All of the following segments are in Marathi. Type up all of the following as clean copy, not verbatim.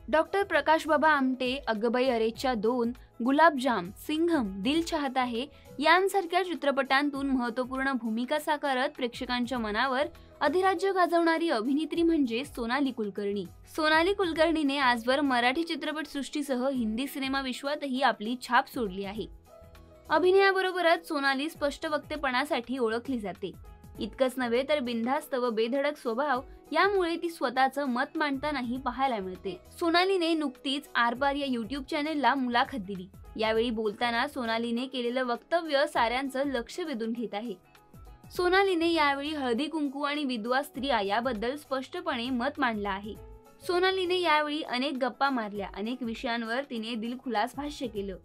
डॉक्टर प्रकाश बाबा आमटे, अगबाई अरेच्या 2, गुलाबजाम, सिंघम, दिल चाहता है यांसारख्या चित्रपटांतून महत्त्वपूर्ण भूमिका साकारत प्रेक्षकांच्या मनावर अधिराज्य गाजवणारी अभिनेत्री म्हणजे सोनाली कुलकर्णी. सोनाली कुलकर्णीने आजवर मराठी चित्रपटसृष्टीसह हिंदी सिनेमा विश्वातही आपली छाप सोडली आहे. अभिनयाबरोबरच सोनाली स्पष्ट वक्तेपणासाठी ओळखली जाते. इतकंच नव्हे तर बिनधास्त व बेधडक स्वभाव यामुळे ती स्वतःचं मत मांडतानाही पाहायला मिळते. सोनालीने नुकतीच आरपार या युट्यूब चॅनेलला मुलाखत दिली. यावेळी बोलताना सोनालीने केलेलं वक्तव्य साऱ्यांचं लक्ष वेधून घेत आहे. सोनालीने यावेळी हळदी कुंकू आणि विधवा स्त्रिया याबद्दल स्पष्टपणे मत मांडलं आहे. सोनालीने यावेळी अनेक गप्पा मारल्या, अनेक विषयांवर तिने दिलखुलास भाष्य केलं.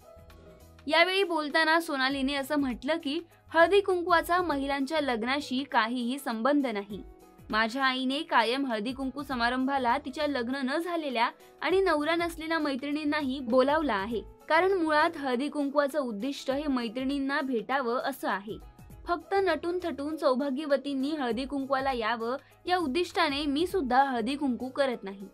यावेळी बोलताना सोनालीने असं म्हटलं की हळदी कुंकवाचा महिलांच्या लग्नाशी काहीही संबंध नाही. माझ्या आईने कायम हळदी कुंकू समारंभाला तिच्या लग्न न झालेल्या आणि नवरा नसलेल्या मैत्रिणींनाही बोलावलं आहे. कारण मुळात हळदी कुंकवाचं उद्दिष्ट हे मैत्रिणींना भेटावं असं आहे. फक्त नटून थटून सौभाग्यवतींनी हळदी कुंकवाला यावं या उद्दिष्टाने मी सुद्धा हळदी कुंकू करत नाही.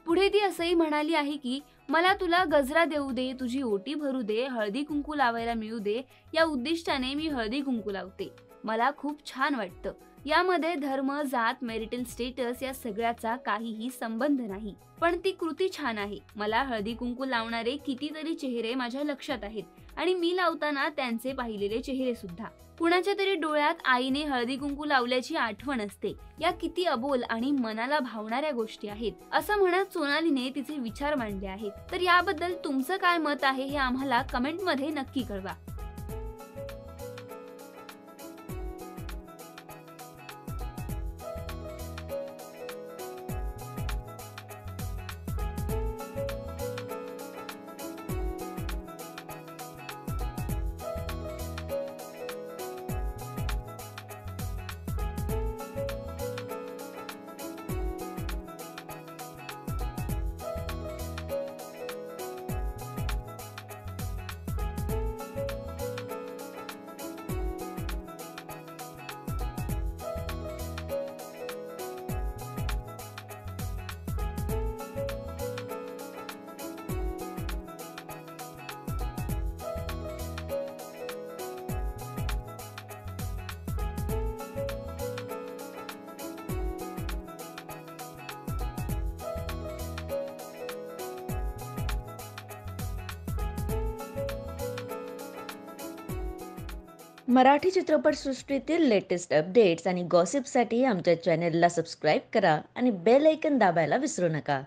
पुढे ती असंही म्हणाली आहे की मला तुला गजरा देऊ दे, तुझी ओटी भरू दे, हळदी कुंकू लावायला मिळू दे या उद्दिष्टाने मी हळदी कुंकू लावते. मला खूप छान वाटतं. यामध्ये धर्म, जात, मॅरिटल स्टेटस या सगळ्याचा काहीही संबंध नाही. पण ती कृती छान आहे. मला हळदी कुंकू लावणारे कितीतरी चेहरे माझ्या लक्षात आहेत आणि मी लावताना त्यांचे पाहिलेले चेहरे सुद्धा. कुणाच्या तरी डोळ्यात आईने हळदी कुंकू लावल्याची आठवण असते. या किती अबोल आणि मनाला भावणाऱ्या गोष्टी आहेत असं म्हणत सोनालीने तिचे विचार मांडले आहेत. तर याबद्दल तुमचं काय मत आहे हे आम्हाला कमेंटमध्ये नक्की कळवा. मराठी चित्रपटसृष्टीतील लेटेस्ट अपडेट्स आणि गॉसिपसाठी आमच्या चॅनेलला सबस्क्राईब करा आणि बेल ऐकन दाबायला विसरू नका.